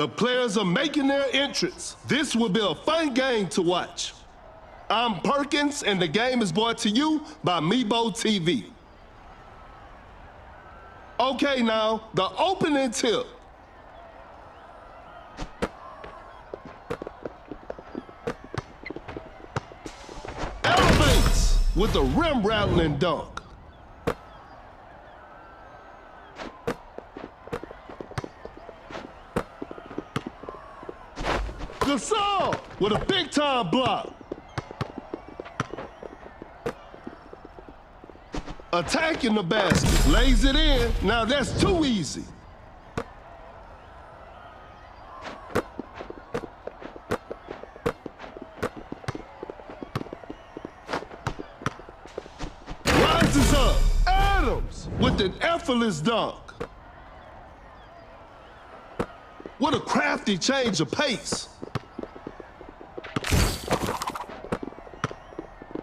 The players are making their entrance. This will be a fun game to watch. I'm Perkins, and the game is brought to you by Meebo TV. Okay, now, the opening tip. Elevates with a rim-rattling dunk. Gasol with a big-time block. Attacking the basket, lays it in. Now that's too easy. Rises up, Adams with an effortless dunk. What a crafty change of pace.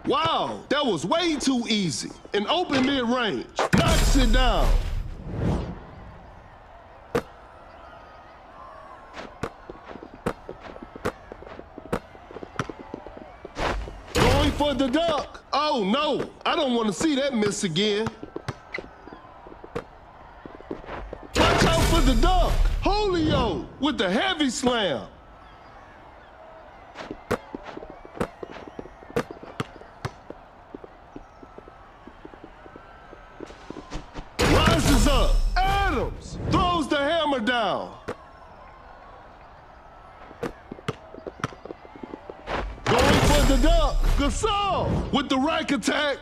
Wow, that was way too easy. An open mid-range, knocks it down. Going for the dunk. Oh no, I don't want to see that miss again. Watch out for the dunk. Julio with the heavy slam. Up. Adams throws the hammer down. Going for the dunk. Gasol with the rack attack.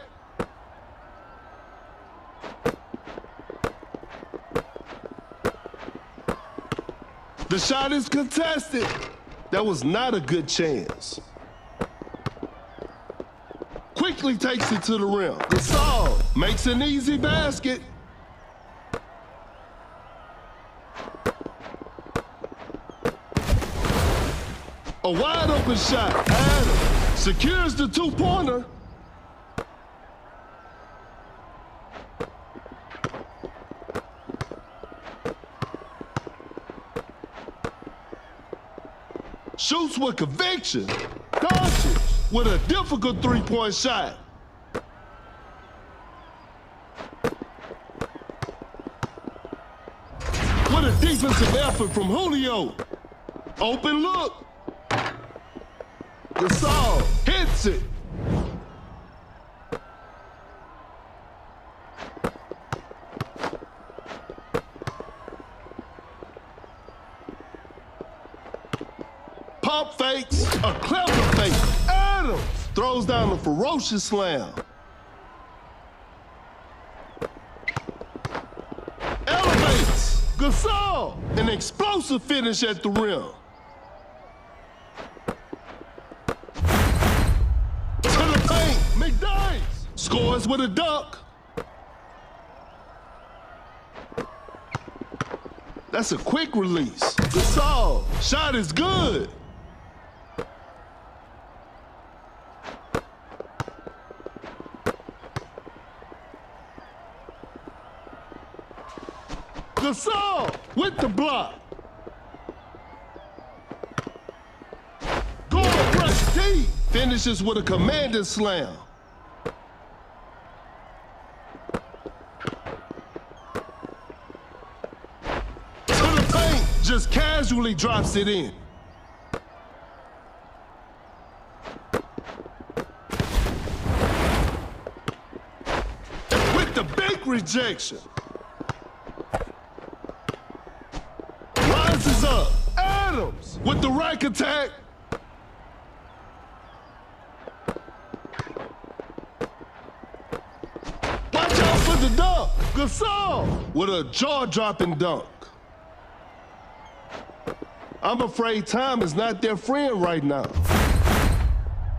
The shot is contested. That was not a good chance. Quickly takes it to the rim. Gasol makes an easy basket. A wide open shot. Adams secures the two-pointer. Shoots with conviction. Doncic with a difficult three-point shot. What a defensive effort from Julio. Open look. Gasol hits it. Pump fakes, a clever fake. Adams throws down a ferocious slam. Elevates. Gasol, an explosive finish at the rim. Scores with a dunk. That's a quick release. Gasol, shot is good. Gasol with the block. Going press deep. Finishes with a commanding slam. Just casually drops it in. With the big rejection. Rises up. Adams with the rack attack. Watch out for the dunk. Gasol with a jaw-dropping dunk. I'm afraid time is not their friend right now.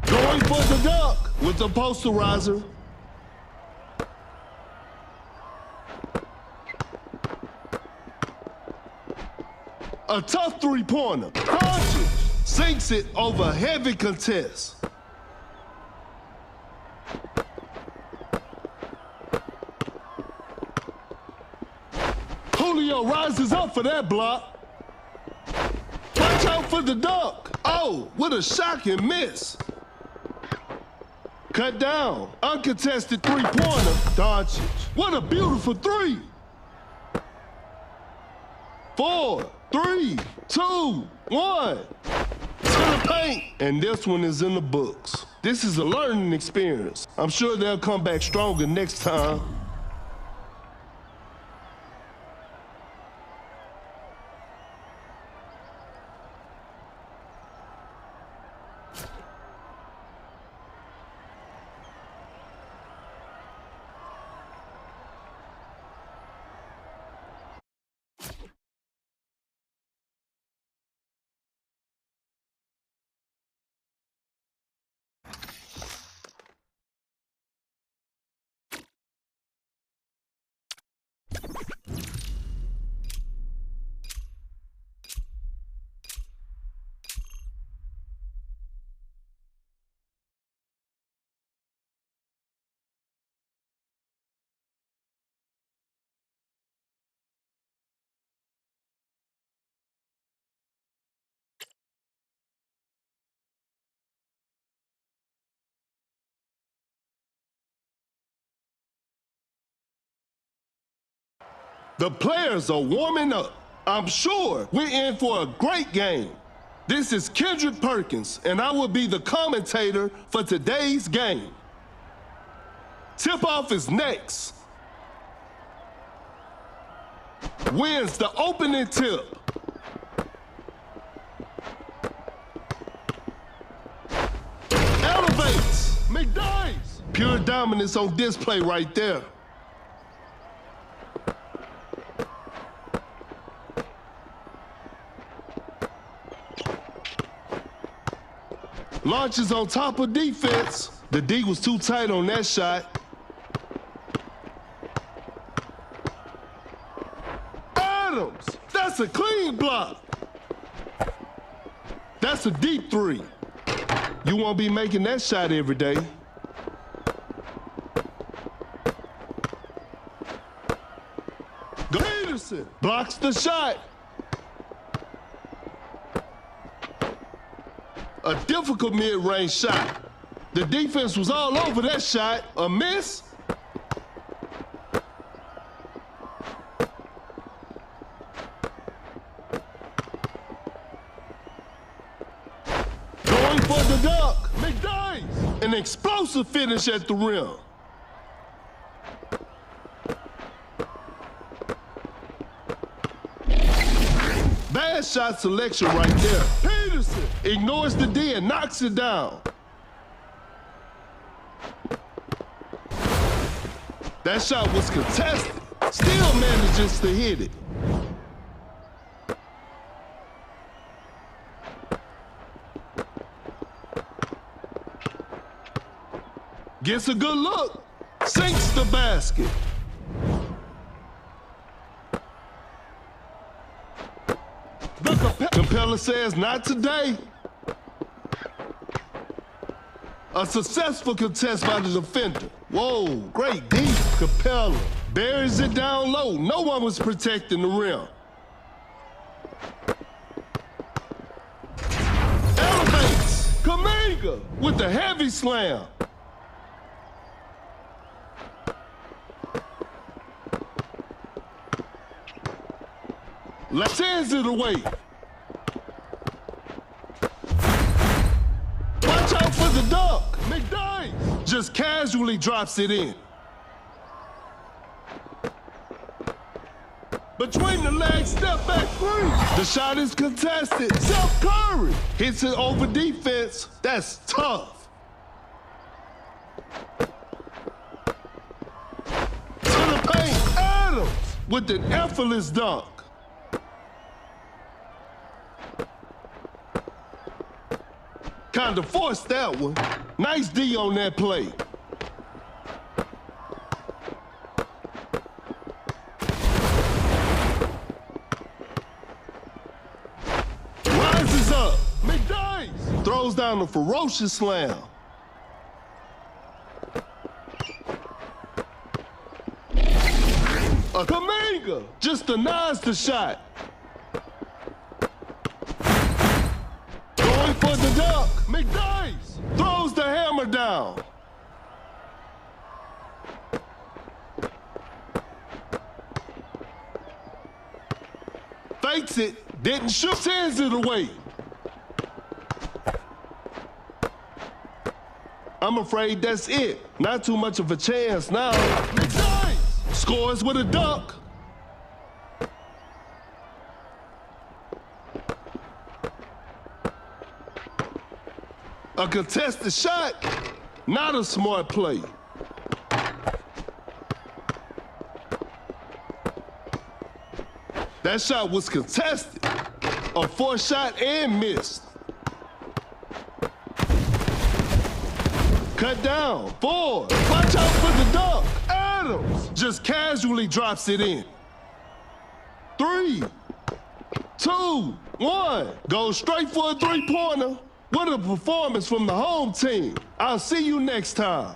Going for the dunk with the posterizer. A tough three-pointer. Doncic sinks it over a heavy contest. Julio rises up for that block. Watch out for the dunk. Oh, what a shocking miss. Cut down. Uncontested three-pointer. Doncic. What a beautiful three. 4, 3, 2, 1. To the paint. And this one is in the books. This is a learning experience. I'm sure they'll come back stronger next time. The players are warming up. I'm sure we're in for a great game. This is Kendrick Perkins, and I will be the commentator for today's game. Tip-off is next. Wins the opening tip. Elevates. McDice. Pure dominance on display right there. Launches on top of defense. The D was too tight on that shot. Adams, that's a clean block. That's a deep three. You won't be making that shot every day. Peterson blocks the shot. A difficult mid-range shot. The defense was all over that shot. A miss? Going for the dunk. McDice. An explosive finish at the rim. Bad shot selection right there. Peterson ignores the D and knocks it down. That shot was contested. Still manages to hit it. Gets a good look. Sinks the basket. Capella says, not today. A successful contest by the defender. Whoa, great deep. Capella buries it down low. No one was protecting the rim. Elevates. Kaminga with the heavy slam. Sends it away. Watch out for the dunk. McDice just casually drops it in. Between the legs, step back three. The shot is contested. Seth Curry hits it over defense. That's tough. To the paint. Adams with an effortless dunk. Kind of forced that one. Nice D on that play. Rises up. McDice throws down a ferocious slam. A Kaminga just denies the shot. McDice throws the hammer down. Fakes it, didn't shoot, sends it away. I'm afraid that's it. Not too much of a chance now. McDice scores with a dunk. A contested shot, not a smart play. That shot was contested. A forced shot and missed. Cut down, 4. Watch out for the dunk. Adams just casually drops it in. 3, 2, 1. Goes straight for a three-pointer. What a performance from the home team. I'll see you next time.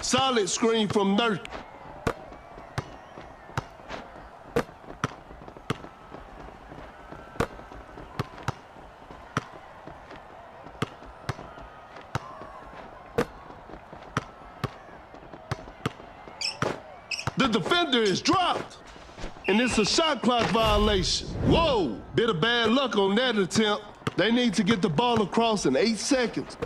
Solid screen from Nurk. The defender is dropped, and it's a shot clock violation. Whoa, bit of bad luck on that attempt. They need to get the ball across in 8 seconds.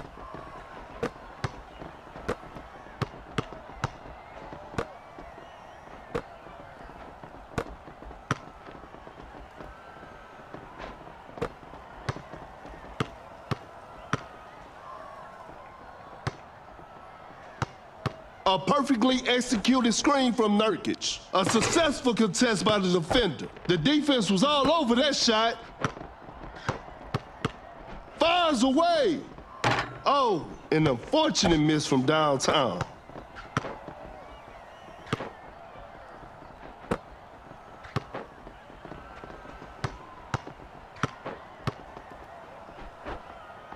A perfectly executed screen from Nurkic. A successful contest by the defender. The defense was all over that shot. Fires away. Oh, an unfortunate miss from downtown.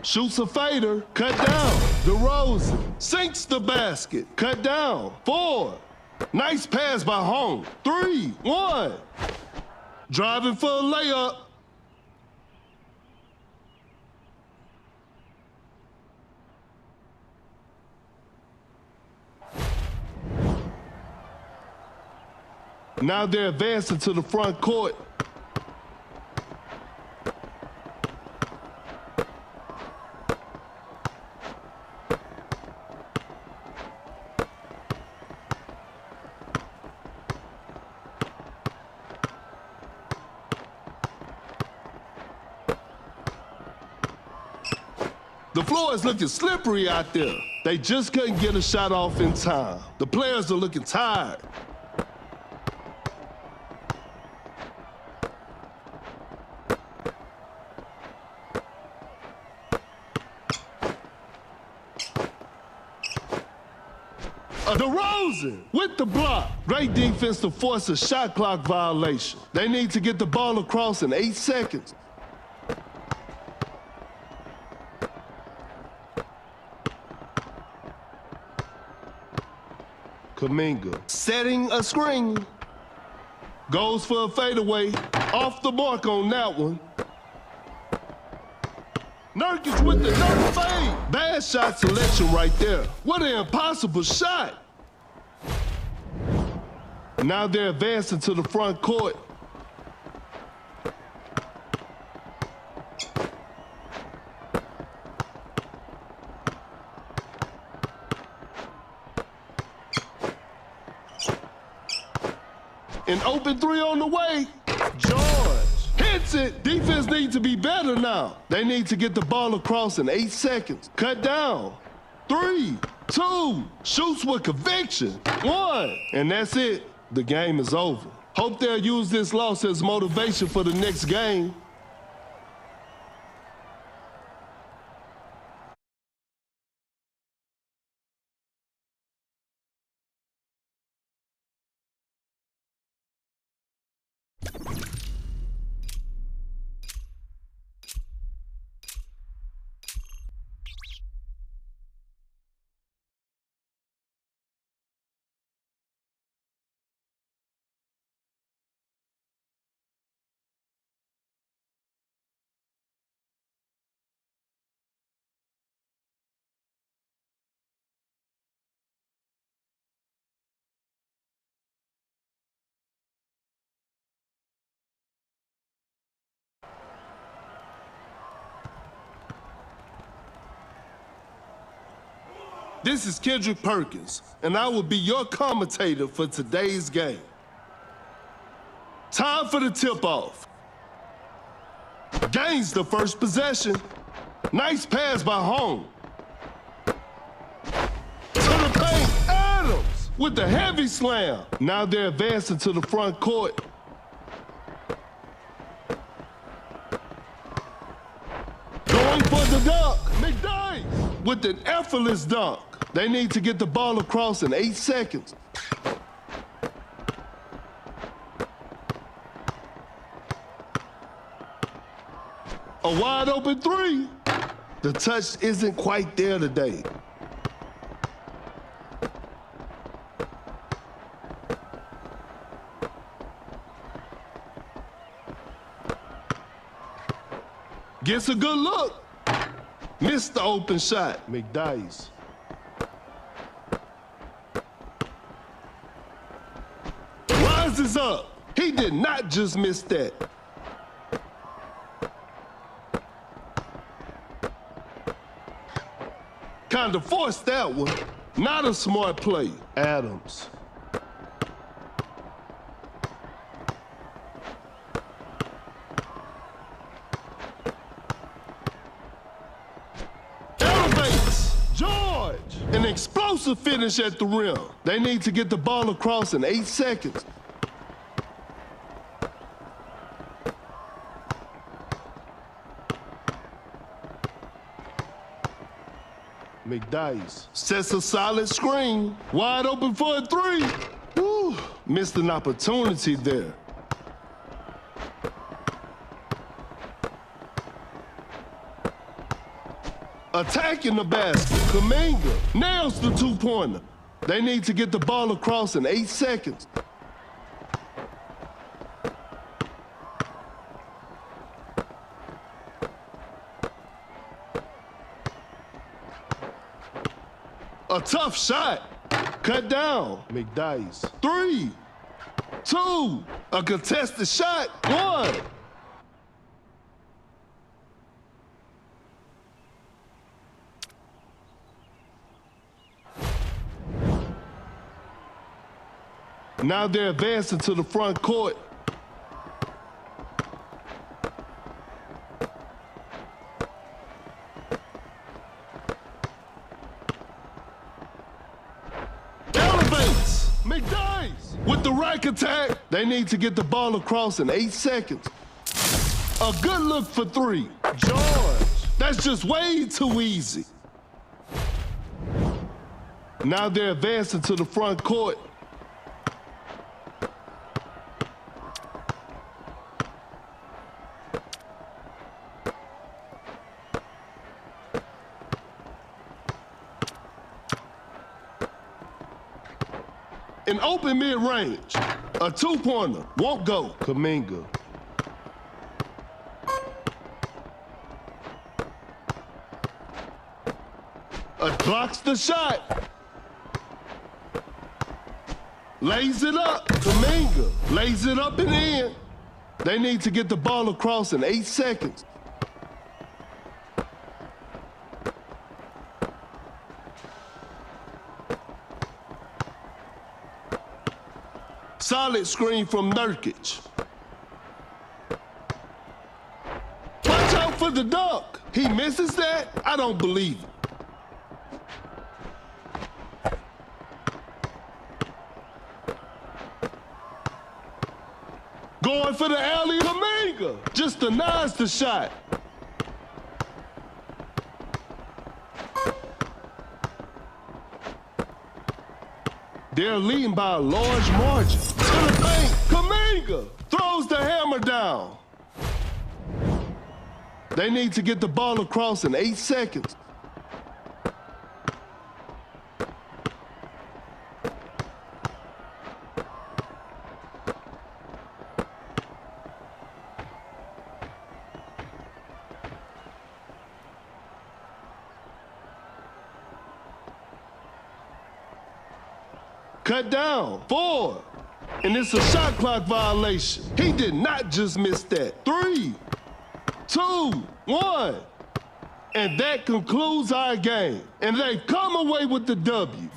Shoots a fader, cut down. DeRozan sinks the basket, cut down. 4. Nice pass by Home. 3, 1. Driving for a layup. Now they're advancing to the front court. The floor is looking slippery out there. They just couldn't get a shot off in time. The players are looking tired. DeRozan with the block. Great defense to force a shot clock violation. They need to get the ball across in 8 seconds. Kuminga setting a screen. Goes for a fadeaway. Off the mark on that one. Nurkic with the dunk fade. Bad shot selection right there. What an impossible shot. Now they're advancing to the front court. An open three on the way. George hits it. Defense needs to be better now. They need to get the ball across in 8 seconds. Cut down. 3, 2, shoots with conviction. 1, and that's it. The game is over. Hope they'll use this loss as motivation for the next game. This is Kendrick Perkins, and I will be your commentator for today's game. Time for the tip-off. Gains the first possession. Nice pass by Home. To the paint, Adams with the heavy slam. Now they're advancing to the front court. Going for the dunk, McDyess with an effortless dunk. They need to get the ball across in 8 seconds. A wide open three. The touch isn't quite there today. Gets a good look. Missed the open shot. McDyess. Rises up. He did not just miss that. Kind of forced that one. Not a smart play. Adams. Elevates. George. An explosive finish at the rim. They need to get the ball across in 8 seconds. McDyess sets a solid screen. Wide open for a three. Woo, missed an opportunity there. Attacking the basket. Kuminga nails the two-pointer. They need to get the ball across in 8 seconds. A tough shot. Cut down. McDyess. 3, 2. A contested shot. 1. Now they're advancing to the front court. McDyess with the rack attack. They need to get the ball across in 8 seconds. A good look for 3. George. That's just way too easy. Now they're advancing to the front court. An open mid-range. A two-pointer. Won't go. Kuminga. Blocks the shot. Lays it up. Kuminga lays it up and in. They need to get the ball across in 8 seconds. Solid screen from Nurkic. Watch out for the dunk. He misses that? I don't believe it. Going for the alley, Kuminga. Just denies the shot. They're leading by a large margin. To the paint, Kuminga throws the hammer down. They need to get the ball across in 8 seconds. Cut down, 4. And it's a shot clock violation. He did not just miss that. 3, 2, 1. And that concludes our game. And they come away with the W.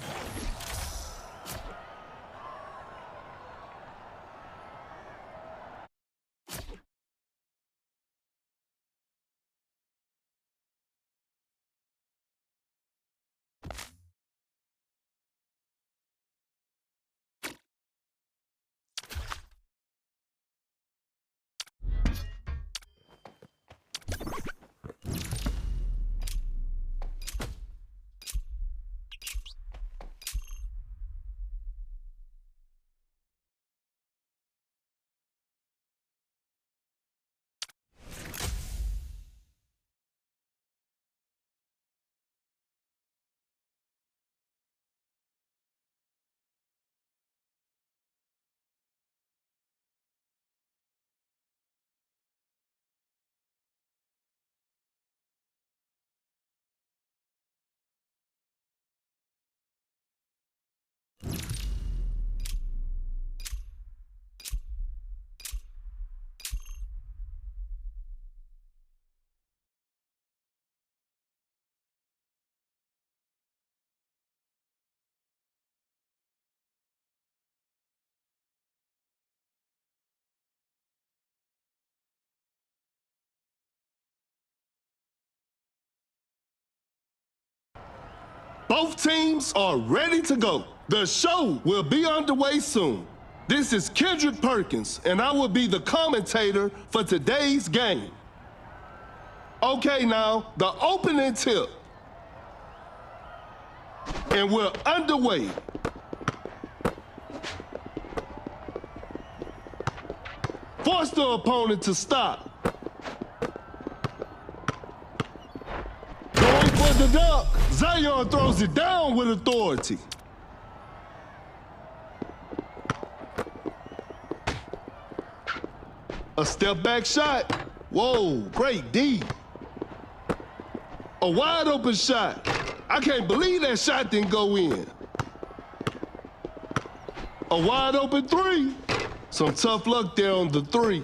Both teams are ready to go. The show will be underway soon. This is Kendrick Perkins, and I will be the commentator for today's game. Okay, now, the opening tip. And we're underway. Force the opponent to stop. Going for the dunk. Zion throws it down with authority. A step back shot. Whoa, great D. A wide open shot. I can't believe that shot didn't go in. A wide open 3. Some tough luck there on the 3.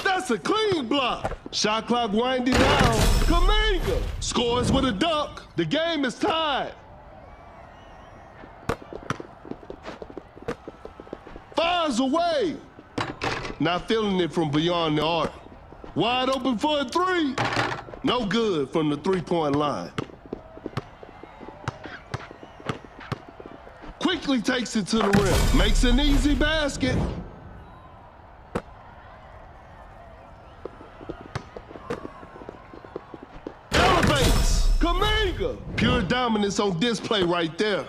That's a clean block. Shot clock winding down. Kuminga scores with a dunk. The game is tied. Fires away. Not feeling it from beyond the arc. Wide open for a 3. No good from the three-point line. Quickly takes it to the rim. Makes an easy basket. Elevates. Kaminga! Pure dominance on display right there.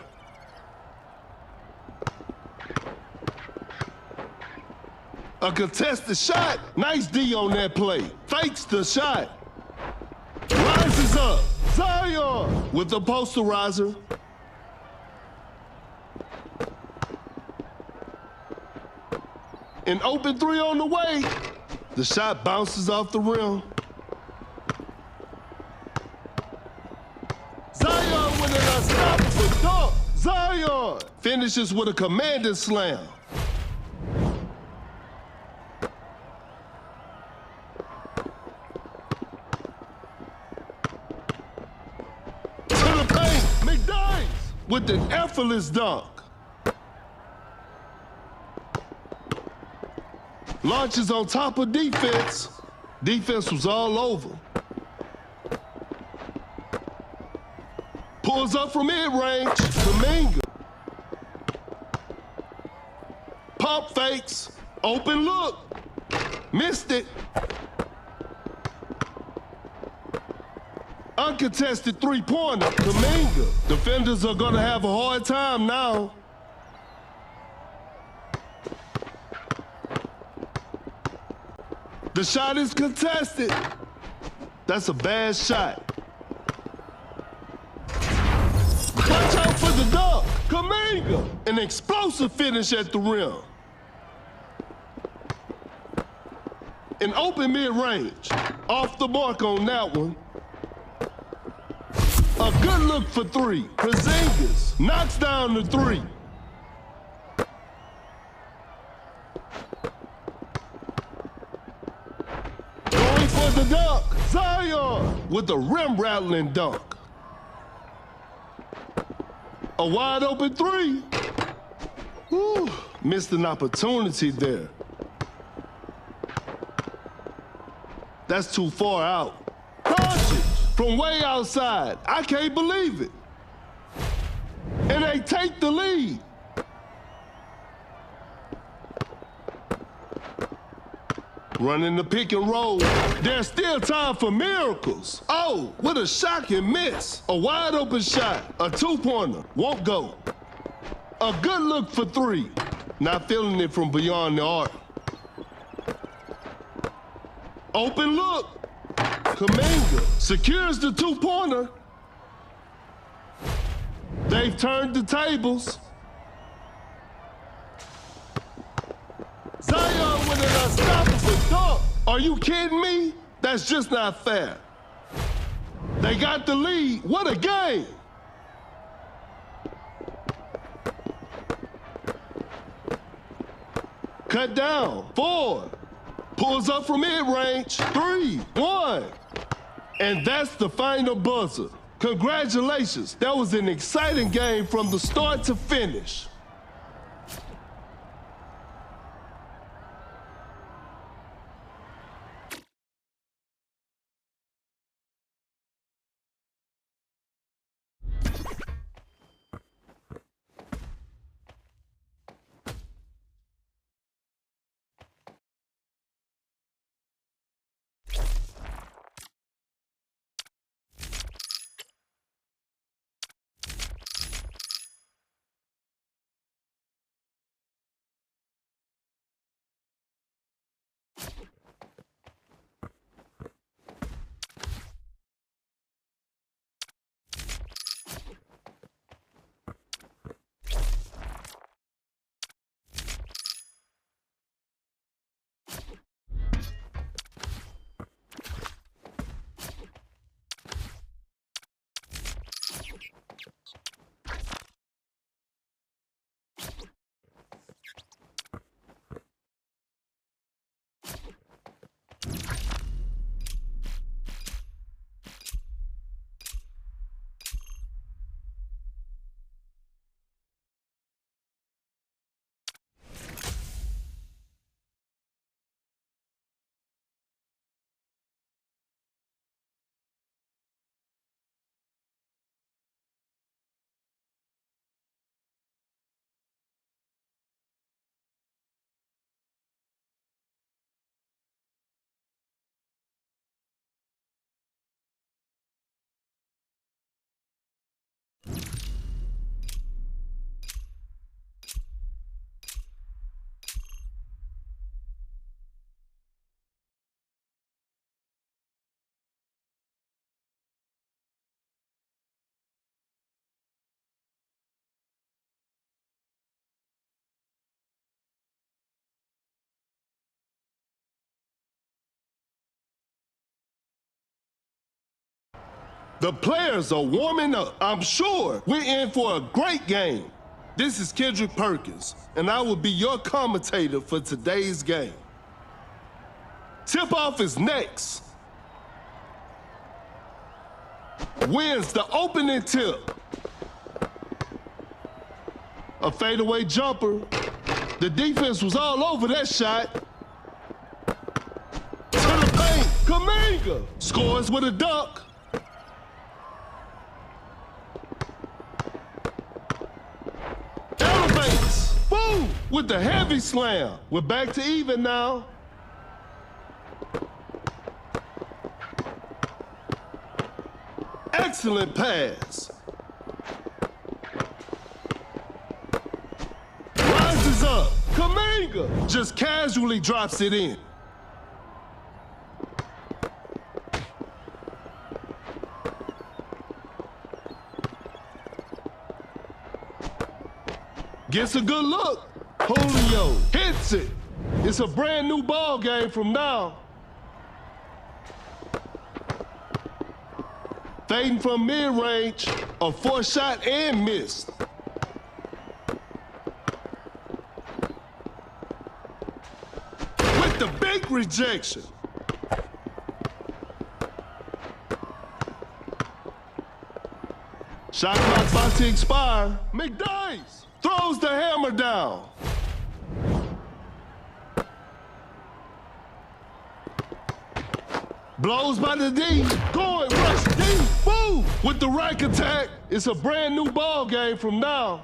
A contested shot. Nice D on that play. Fakes the shot. Rises up. Zion with the posterizer. An open three on the way. The shot bounces off the rim. Zion with an unstoppable dunk. Zion finishes with a commanding slam. With an effortless dunk. Launches on top of defense. Defense was all over. Pulls up from mid-range. Kaminga. Pump fakes. Open look. Missed it. Uncontested three-pointer. Kaminga. Defenders are going to have a hard time now. The shot is contested. That's a bad shot. Watch out for the dunk. Kaminga. An explosive finish at the rim. An open mid-range. Off the mark on that one. A good look for three. Porzingis knocks down the three. Going for the dunk. Zion with a rim-rattling dunk. A wide open three. Whew, missed an opportunity there. That's too far out. From way outside. I can't believe it. And they take the lead. Running the pick and roll. There's still time for miracles. Oh, what a shocking miss. A wide open shot. A two-pointer. Won't go. A good look for three. Not feeling it from beyond the arc. Open look. Kaminga secures the two-pointer. They've turned the tables. Zion with an unstoppable dunk. Are you kidding me? That's just not fair. They got the lead. What a game. Cut down. 4. Pulls up from mid-range. 3, 1. And that's the final buzzer. Congratulations. That was an exciting game from the start to finish. The players are warming up. I'm sure we're in for a great game. This is Kendrick Perkins, and I will be your commentator for today's game. Tip-off is next. Wins the opening tip. A fadeaway jumper. The defense was all over that shot. To the paint, Kaminga scores with a dunk. Elevates, boom, with the heavy slam. We're back to even now. Excellent pass. Rises up. Kaminga just casually drops it in. Gets a good look. Julio hits it. It's a brand new ball game from now. Fading from mid-range, a forced shot and missed. With the big rejection. Shot clock about to expire. McDice throws the hammer down. Blows by the D, going rush D, boom! With the rack attack, it's a brand new ball game from now.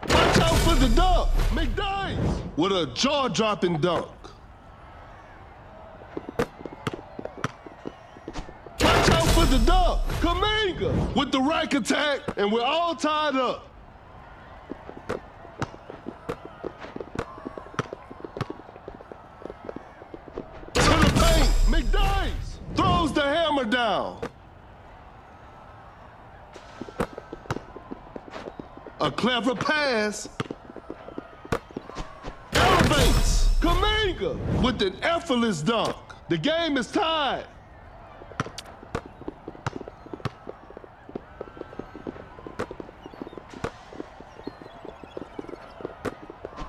Watch out for the dunk, McDice with a jaw-dropping dunk. Watch out for the dunk, Kaminga with the rack attack, and we're all tied up. McDice throws the hammer down. A clever pass. Elevates. Kaminga with an effortless dunk. The game is tied.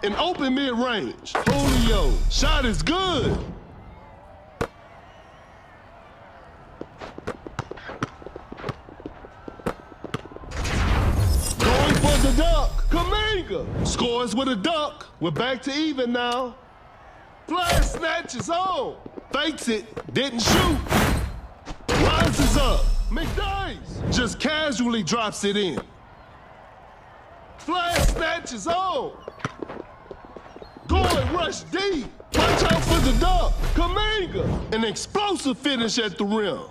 An open mid-range. Julio. Shot is good. The dunk, Kaminga scores with a dunk. We're back to even now. Flash snatches on. Fakes it, didn't shoot. Rises up. McDice just casually drops it in. Flash snatches on. Going rush deep. Watch out for the dunk. Kaminga, an explosive finish at the rim.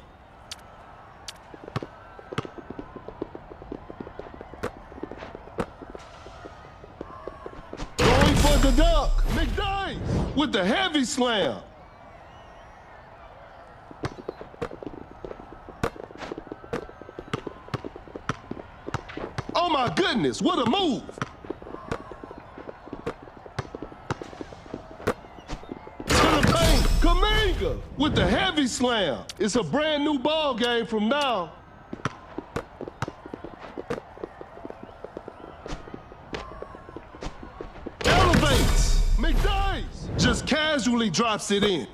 The dunk, McDice with the heavy slam. Oh my goodness, what a move. To the paint, Kaminga with the heavy slam. It's a brand new ball game from now. McDice just casually drops it in.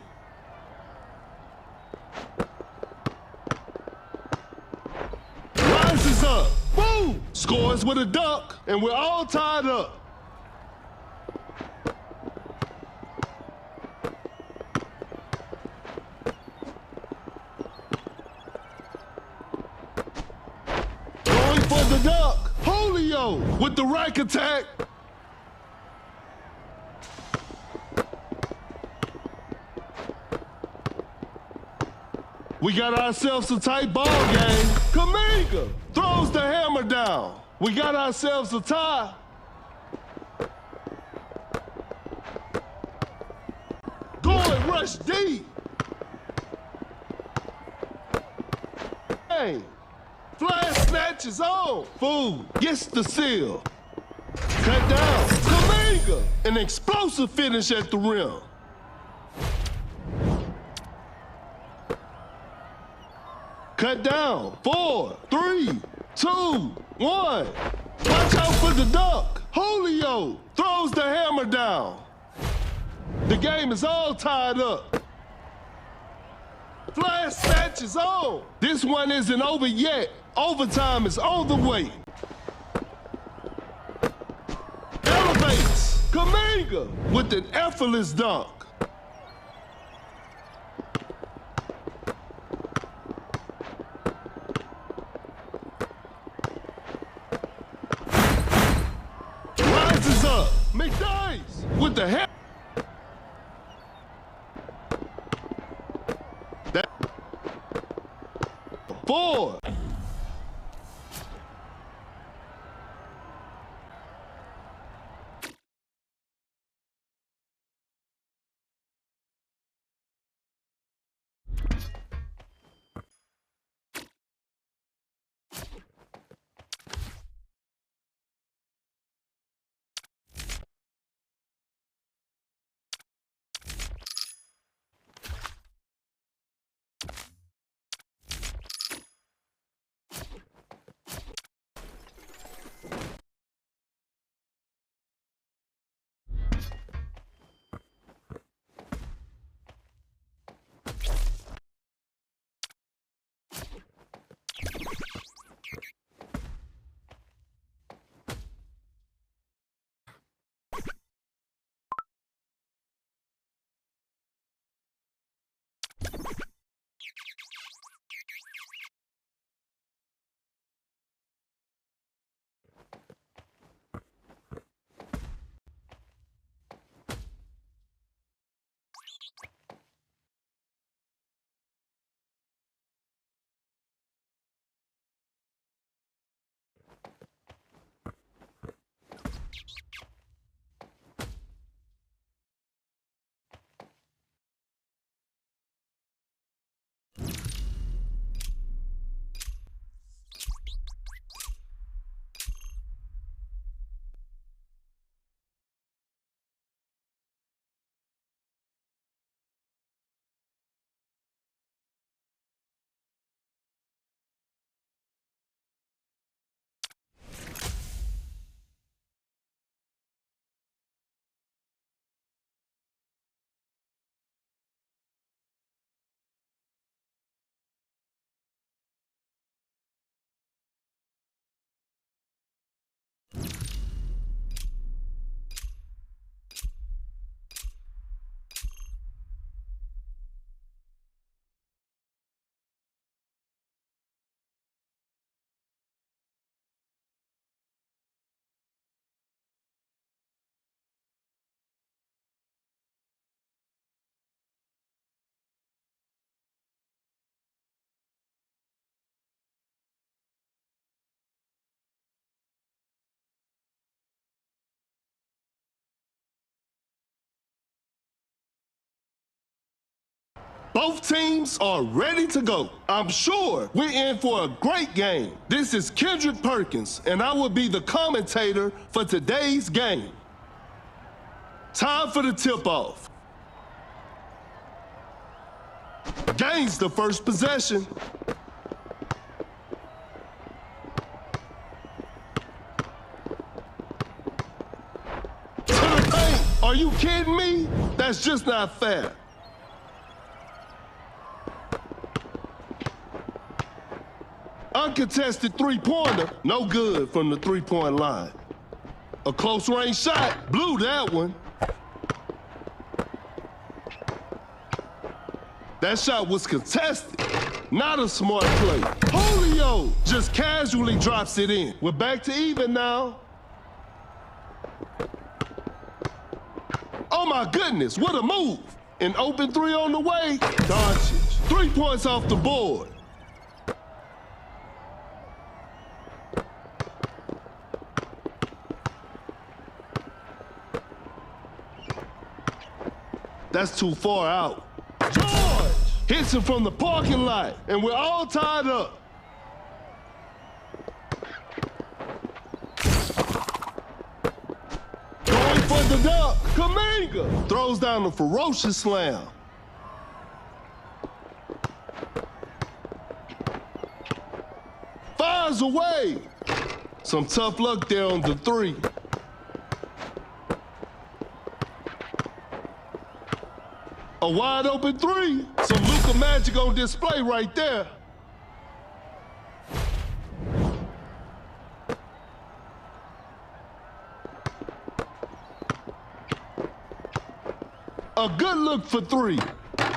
Rises up, boom! Scores with a dunk, and we're all tied up. Going for the dunk, Julio with the rack attack. We got ourselves a tight ball game. Kaminga throws the hammer down. We got ourselves a tie. Going rush deep. Hey, flash snatches on. Fool gets the seal. Cut down. Kaminga, an explosive finish at the rim. Cut down. 4, 3, 2, 1. Watch out for the dunk. Julio throws the hammer down. The game is all tied up. Flash match is on. This one isn't over yet. Overtime is on the way. Elevates. Kaminga with an effortless dunk. Rises up. McDice with the hammer. 4. Both teams are ready to go. I'm sure we're in for a great game. This is Kendrick Perkins, and I will be the commentator for today's game. Time for the tip-off. Gains the first possession. To the paint. Are you kidding me? That's just not fair. Uncontested three-pointer, no good from the three-point line. A close-range shot, blew that one. That shot was contested, not a smart play. Julio just casually drops it in. We're back to even now. Oh my goodness, what a move. An open three on the way. Doncic, 3 points off the board. That's too far out. George hits him from the parking lot, and we're all tied up. Going for the dunk. Kaminga throws down a ferocious slam. Fires away. Some tough luck there on the three. A wide open three. Some Luka magic on display right there. A good look for three.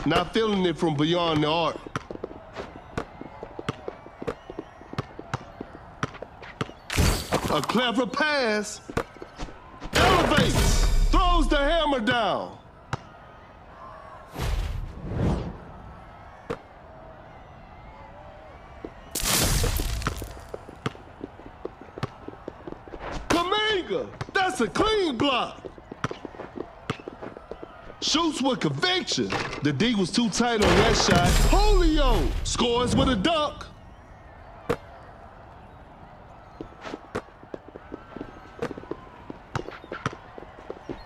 Not feeling it from beyond the arc. A clever pass. Elevates. Throws the hammer down. Kaminga. That's a clean block. Shoots with conviction. The D was too tight on that shot. Julio scores with a dunk.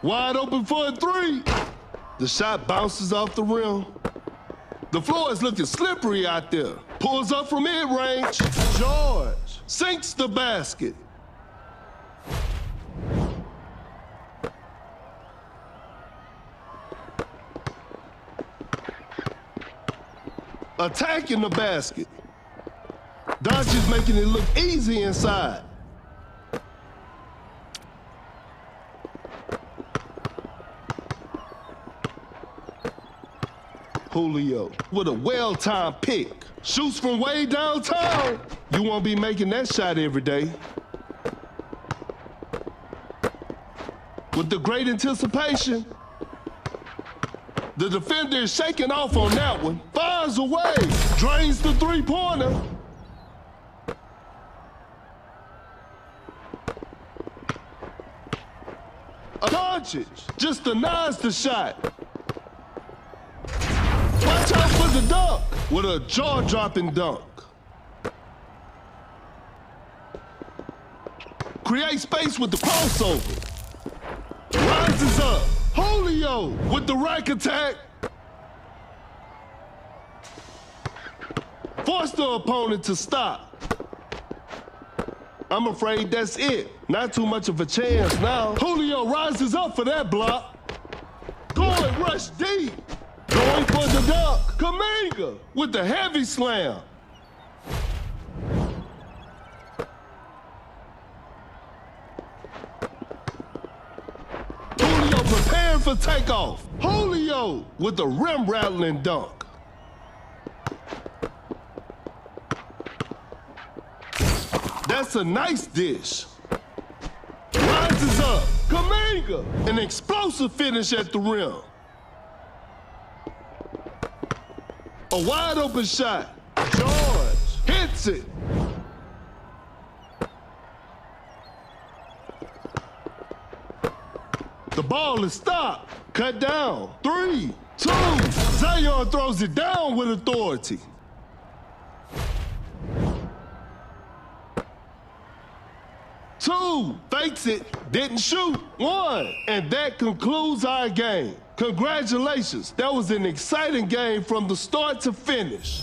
Wide open for a three. The shot bounces off the rim. The floor is looking slippery out there. Pulls up from mid-range. George sinks the basket. Attacking the basket. Doncic's making it look easy inside. Julio with a well-timed pick. Shoots from way downtown. You won't be making that shot every day. With the great anticipation, the defender is shaking off on that one. Fires away. Drains the three-pointer. Doncic just denies the shot. Watch out for the dunk with a jaw-dropping dunk. Create space with the crossover. Rises up. Julio with the rack attack. Force the opponent to stop. I'm afraid that's it. Not too much of a chance now. Julio rises up for that block. Going rush deep. Going for the dunk. Kaminga with the heavy slam. Julio preparing for takeoff. Julio with the rim-rattling dunk. That's a nice dish. Rises up. Kaminga. An explosive finish at the rim. A wide open shot. George hits it. The ball is stopped. Cut down. 3, 2. Zion throws it down with authority. Two, fakes it, didn't shoot. 1, and that concludes our game. Congratulations, that was an exciting game from the start to finish.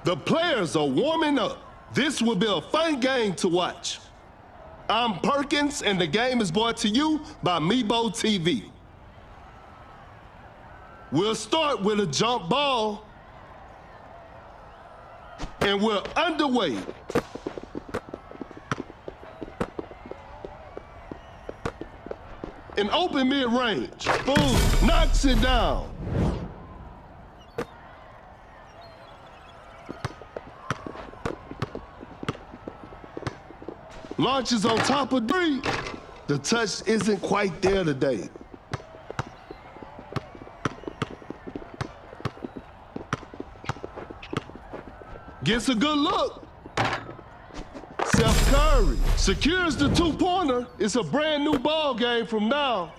The players are warming up. This will be a fun game to watch. I'm Perkins, and the game is brought to you by Meebo TV. We'll start with a jump ball, and we're underway. An open mid-range. Boom, knocks it down. Launches on top of three. The touch isn't quite there today. Gets a good look. Steph Curry secures the two-pointer. It's a brand new ball game from now.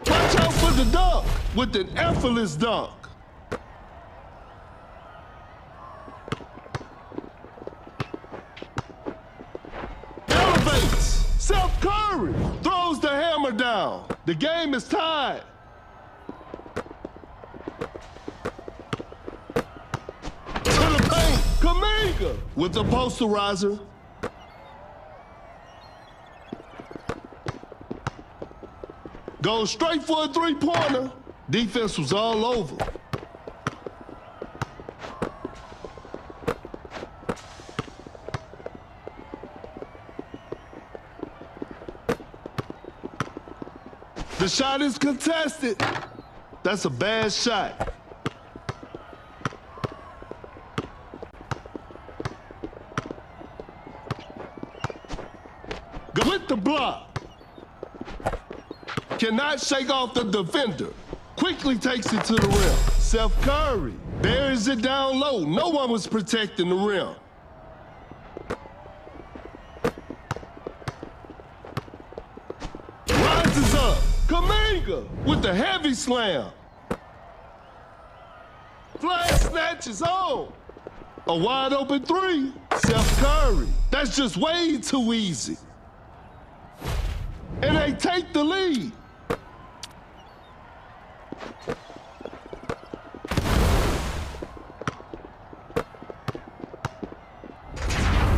Watch out for the dunk with an effortless dunk. Elevates. Steph Curry throws the hammer down. The game is tied. Kaminga with the posterizer. Goes straight for a three-pointer. Defense was all over. The shot is contested. That's a bad shot. With the block. Cannot shake off the defender. Quickly takes it to the rim. Steph Curry buries it down low. No one was protecting the rim. Rises up. Kaminga with the heavy slam. Flash snatches on. A wide open three. Steph Curry. That's just way too easy. And they take the lead.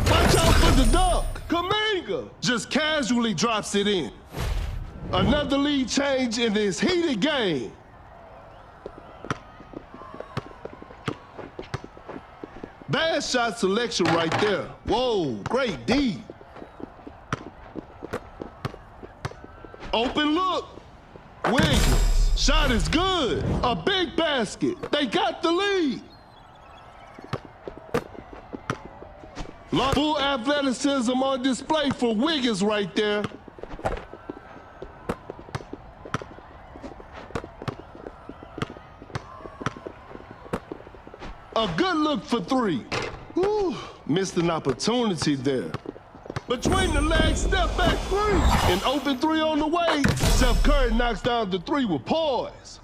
Watch out for the dunk. Kaminga just casually drops it in. Another lead change in this heated game. Bad shot selection right there. Whoa, great D. Open look. Wiggins. Shot is good. A big basket. They got the lead. Full athleticism on display for Wiggins right there. A good look for three. Whew, missed an opportunity there. Between the legs, step back three. An open three on the way. Steph Curry knocks down the three with poise.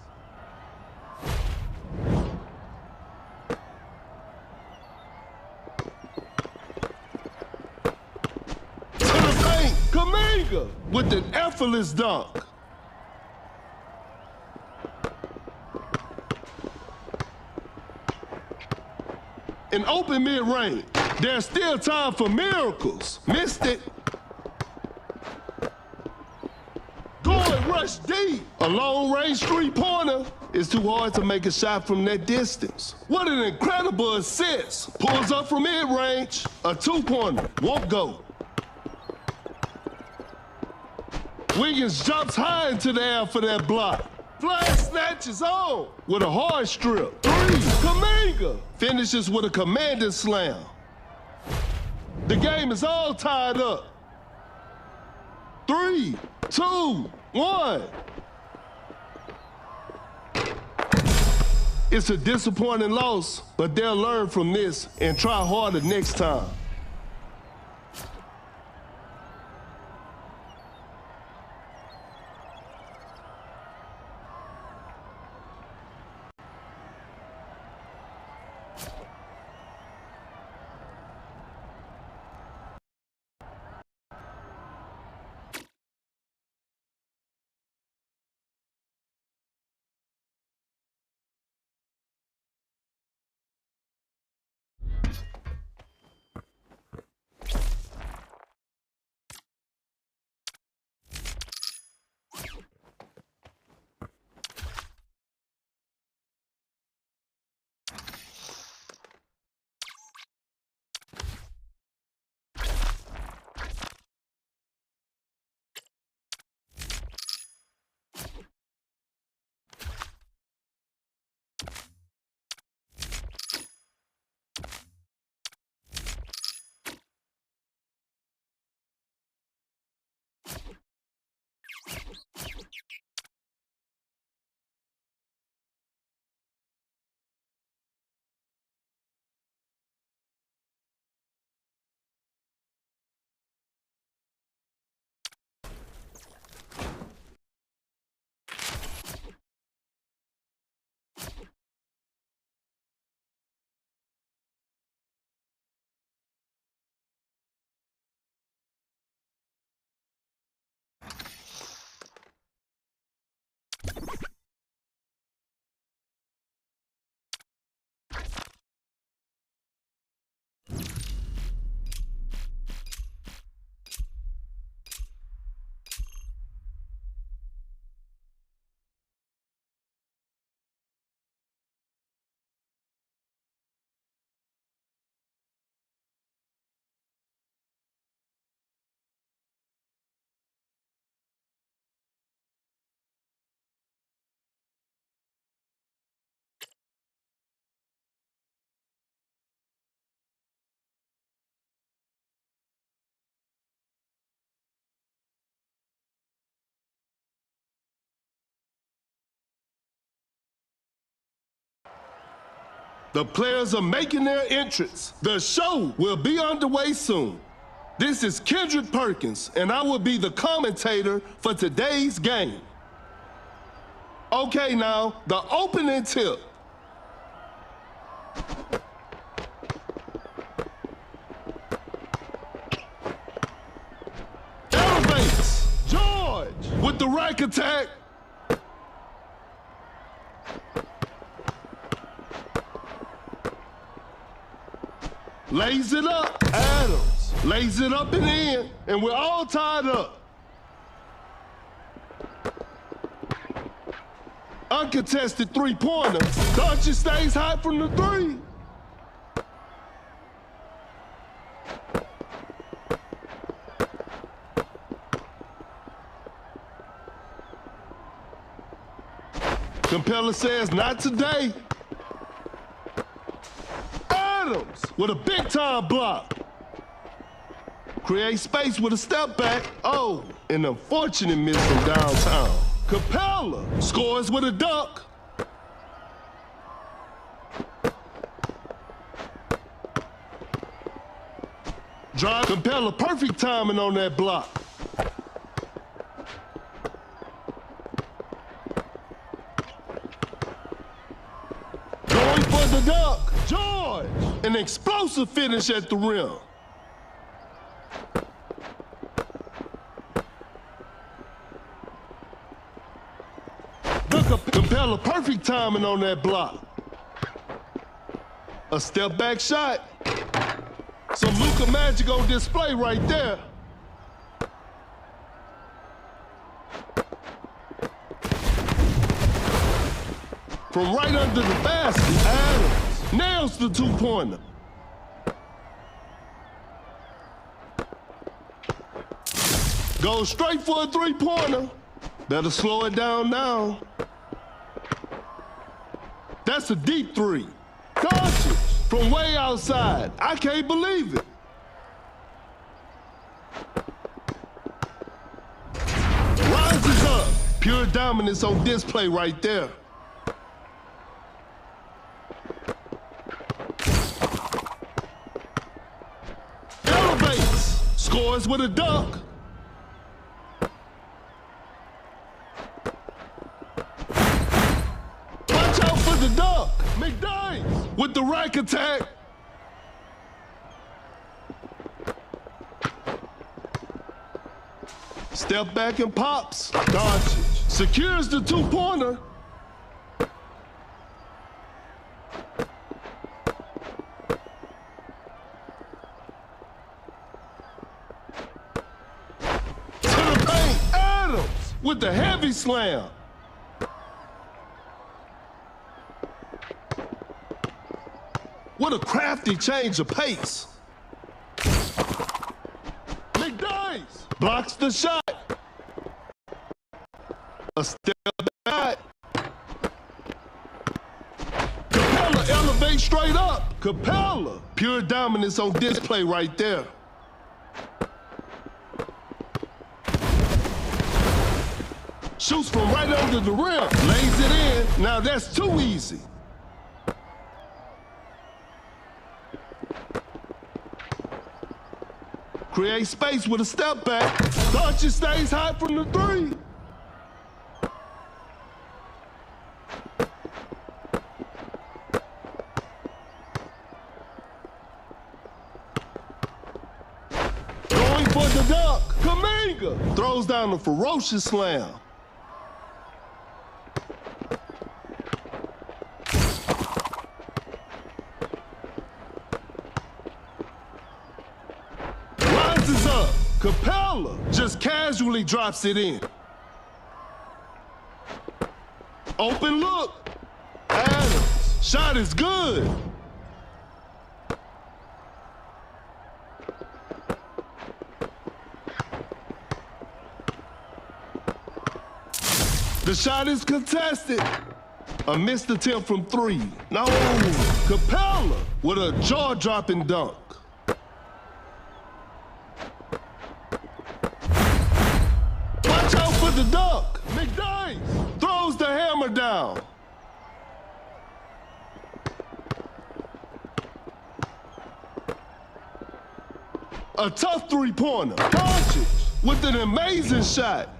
To the paint, Kaminga with an effortless dunk. An open mid-range. There's still time for miracles. Missed it. Going rush deep. A long-range three-pointer. It's too hard to make a shot from that distance. What an incredible assist. Pulls up from mid-range. A two-pointer. Won't go. Wiggins jumps high into the air for that block. Flash snatches on with a hard strip. Three. Kaminga finishes with a commanding slam. The game is all tied up. 3, 2, 1. It's a disappointing loss, but they'll learn from this and try harder next time. The players are making their entrance. The show will be underway soon. This is Kendrick Perkins, and I will be the commentator for today's game. Okay, now, the opening tip. Elevates. George with the rack attack. Lays it up. Adams lays it up and in, and we're all tied up. Uncontested three-pointer. Doncic stays high from the three. Capella says, not today. Adams with a big-time block. Create space with a step back. Oh, an unfortunate miss from downtown. Capella scores with a dunk. Drive. Capella, perfect timing on that block. Going for the dunk. George, an explosive finish at the rim. Capella, perfect timing on that block. A step back shot. Some Luka magic on display right there. From right under the basket, Adams nails the two-pointer. Goes straight for a three-pointer. Better slow it down now. That's a deep three. Doncic from way outside. I can't believe it. Rises up. Pure dominance on display right there. Elevates. Scores with a dunk. The dunk. McDyess with the rack attack. Step back and pops. Doncic secures the two-pointer. To the paint. Adams with the heavy slam. What a crafty change of pace. McDyess blocks the shot. A step back. Capella elevates straight up. Capella, pure dominance on display right there. Shoots from right under the rim. Lays it in. Now that's too easy. Create space with a step back. Doncic stays high from the three. Going for the dunk. Kuminga throws down a ferocious slam. Capella just casually drops it in. Open look. Adams. Shot is good. The shot is contested. A missed attempt from three. No. Capella with a jaw-dropping dunk. The dunk. McDyess throws the hammer down. A tough three-pointer. Doncic with an amazing shot.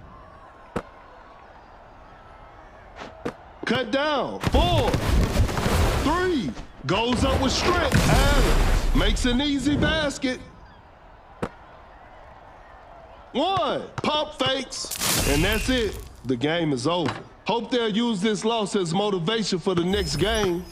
Cut down. 4, 3. Goes up with strength. Adams makes an easy basket. 1. Pump fakes. And that's it. The game is over. Hope they'll use this loss as motivation for the next game.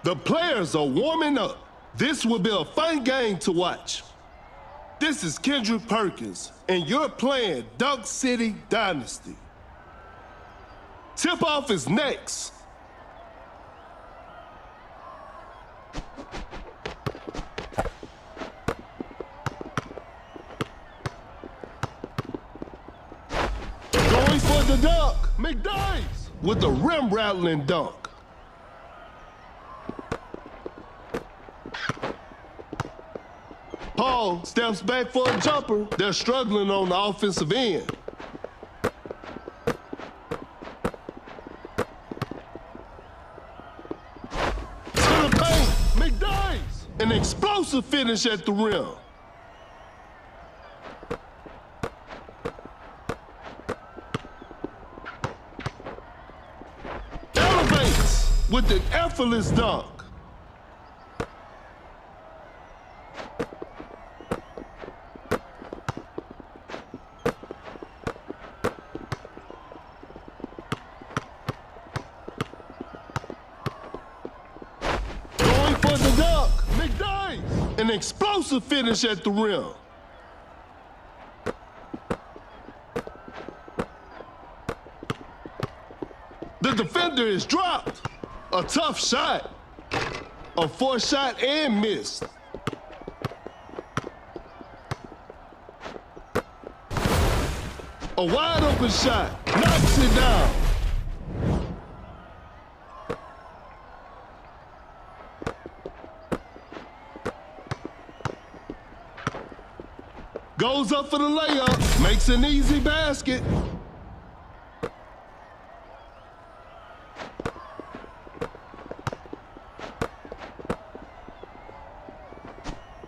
The players are warming up. This will be a fun game to watch. This is Kendrick Perkins, and you're playing Dunk City Dynasty. Tip-off is next. Going for the dunk, McDice with the rim-rattling dunk. Paul steps back for a jumper. They're struggling on the offensive end. To the paint, McDice. An explosive finish at the rim. Elevates with an effortless dunk. An explosive finish at the rim. The defender is dropped. A tough shot. A forced shot and missed. A wide open shot. Knocks it down. Goes up for the layup, makes an easy basket.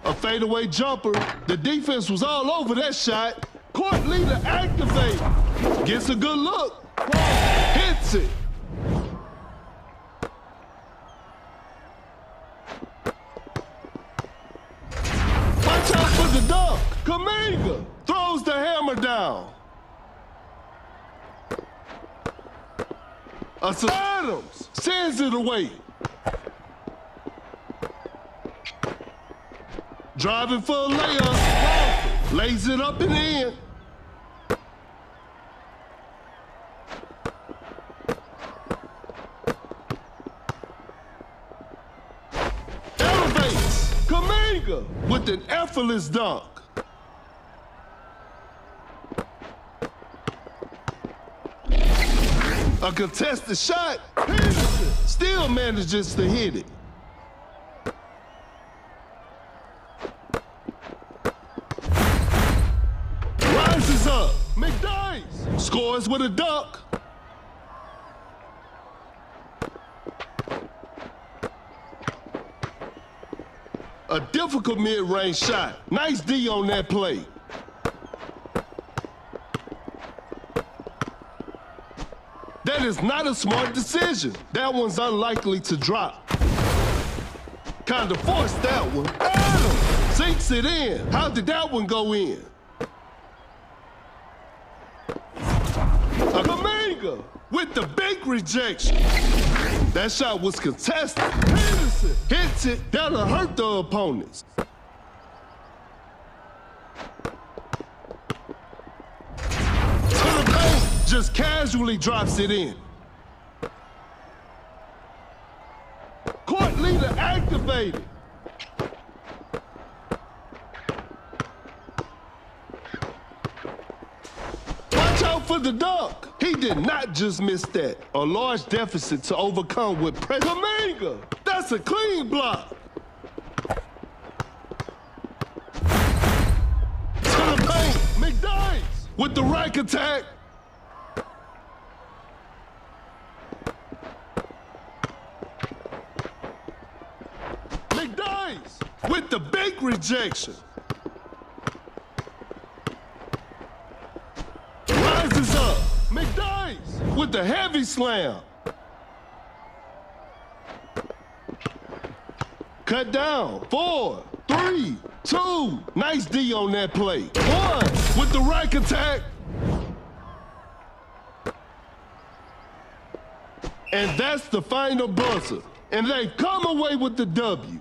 A fadeaway jumper. The defense was all over that shot. Court leader activate. Gets a good look. Hits it. Watch out for the dunk. Kaminga throws the hammer down. Adams sends it away. Driving for a layup. Lays it up and in. Elevates. Kaminga with an effortless dunk. A contested shot. Peterson still manages to hit it. Rises up. McDice scores with a dunk. A difficult mid-range shot. Nice D on that play. That is not a smart decision. That one's unlikely to drop. Kinda forced that one. Adam sinks it in. How did that one go in? A Kaminga with the big rejection. That shot was contested. Henderson hits it. That'll hurt the opponents. To the paint. Just casually drops it in. Court leader activated. Watch out for the dunk. He did not just miss that. A large deficit to overcome with pressure. Kaminga, that's a clean block. To the paint, McDyess with the rack attack. McDyess with the big rejection. Rises up. McDyess with the heavy slam. Cut down. 4, 3, 2. Nice D on that play. 1 with the rack attack. And that's the final buzzer. And they've come away with the W.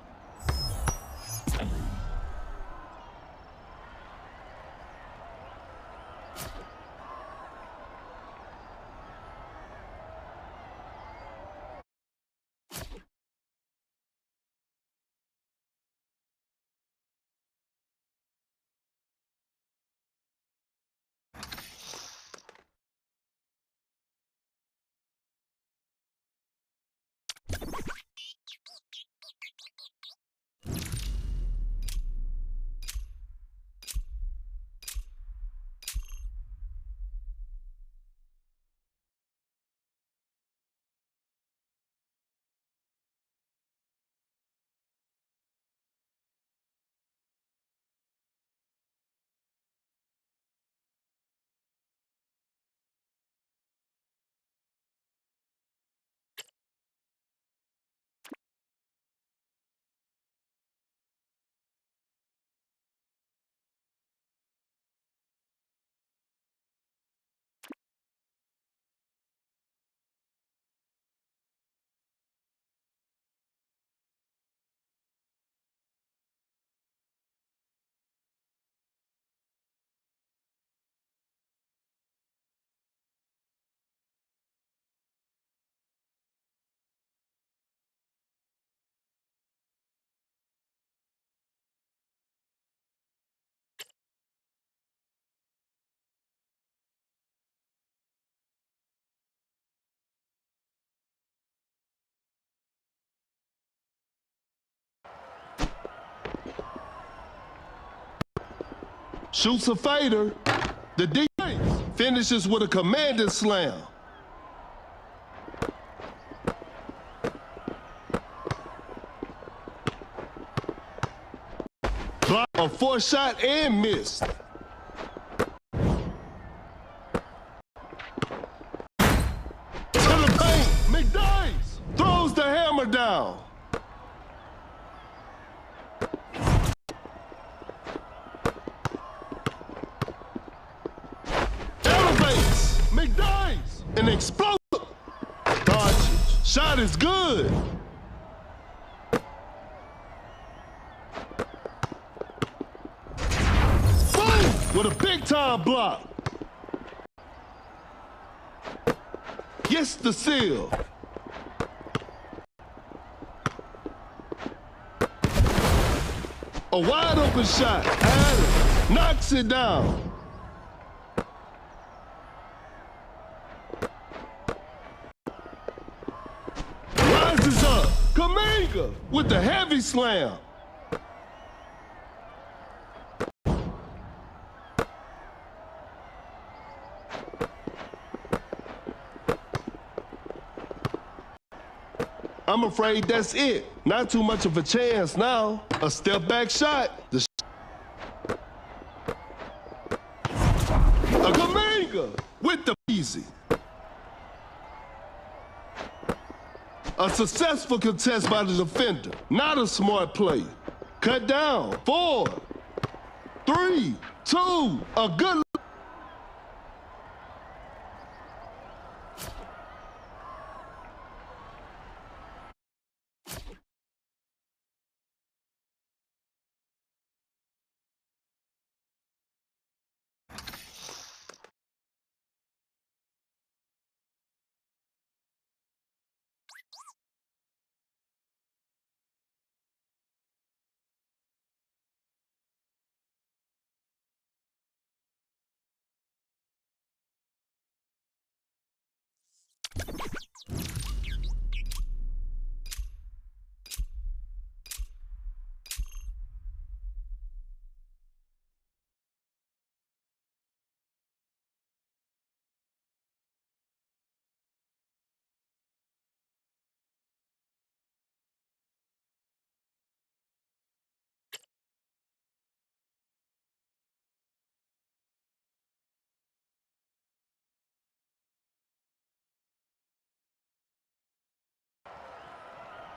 Shoots a fader. The defense finishes with a commanding slam. Block a 4-shot and missed. To the paint, McDyess throws the hammer down. McDyess, an explosive. Doncic, shot is good. Boom, with a big-time block. Gets the seal. A wide-open shot. Adams knocks it down. Rises up. Kaminga with the heavy slam. I'm afraid that's it. Not too much of a chance now. A step back shot. A Kaminga with the easy. A successful contest by the defender. Not a smart play. Cut down. 4, 3, 2. A good.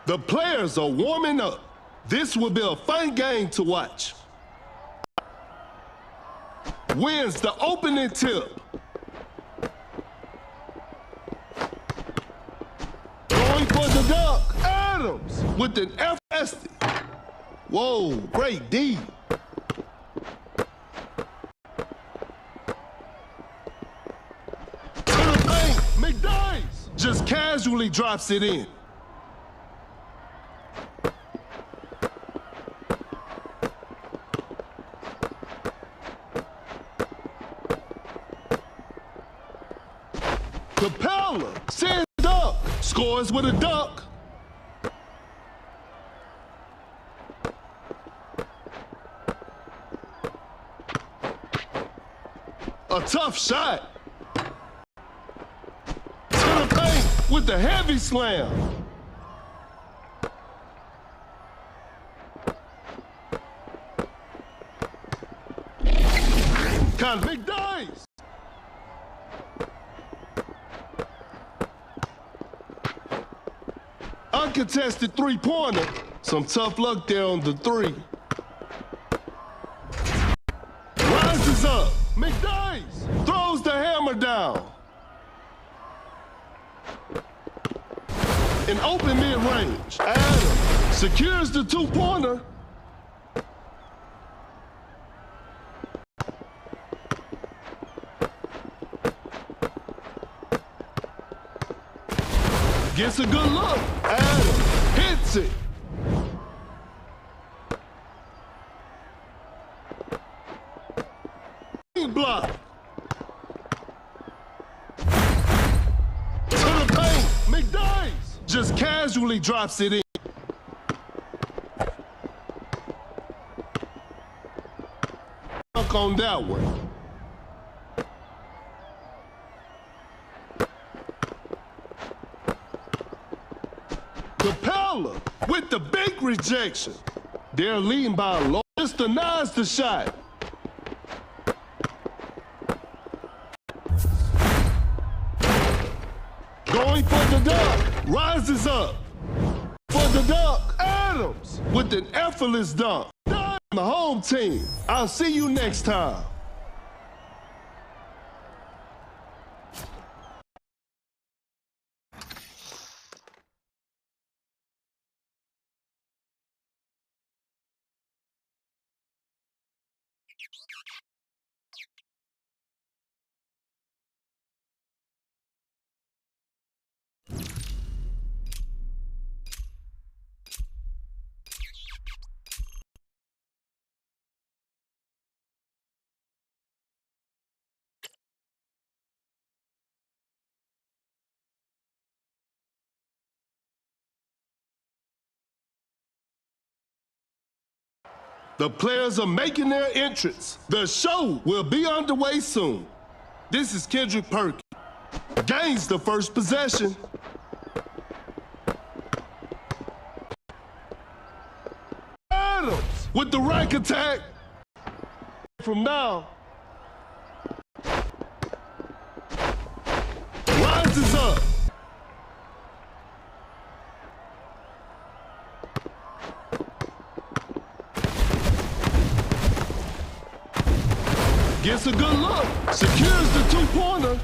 The players are warming up. This will be a fun game to watch. Wins the opening tip. Going for the dunk. Adams with an FS. Whoa, great D. To the paint. McDyess just casually drops it in. Capella sends dunk, scores with a dunk. A tough shot. To the paint with the heavy slam. Convict dice. Uncontested three-pointer. Some tough luck there on the three. Rises up. McDyess throws the hammer down. An open mid-range. Adams secures the two-pointer. Gets a good look. Adams hits it. Block. To the paint. McDyess just casually drops it in. Dunk on that one. Capella with the big rejection. They're leading by a low. Just denies the shot. Going for the dunk. Rises up. For the dunk. Adams with an effortless dunk. The home team. I'll see you next time. The players are making their entrance. The show will be underway soon. This is Kendrick Perkins. Gains the first possession. with the rack attack. From now, rises up. Gets a good look, secures the two-pointer.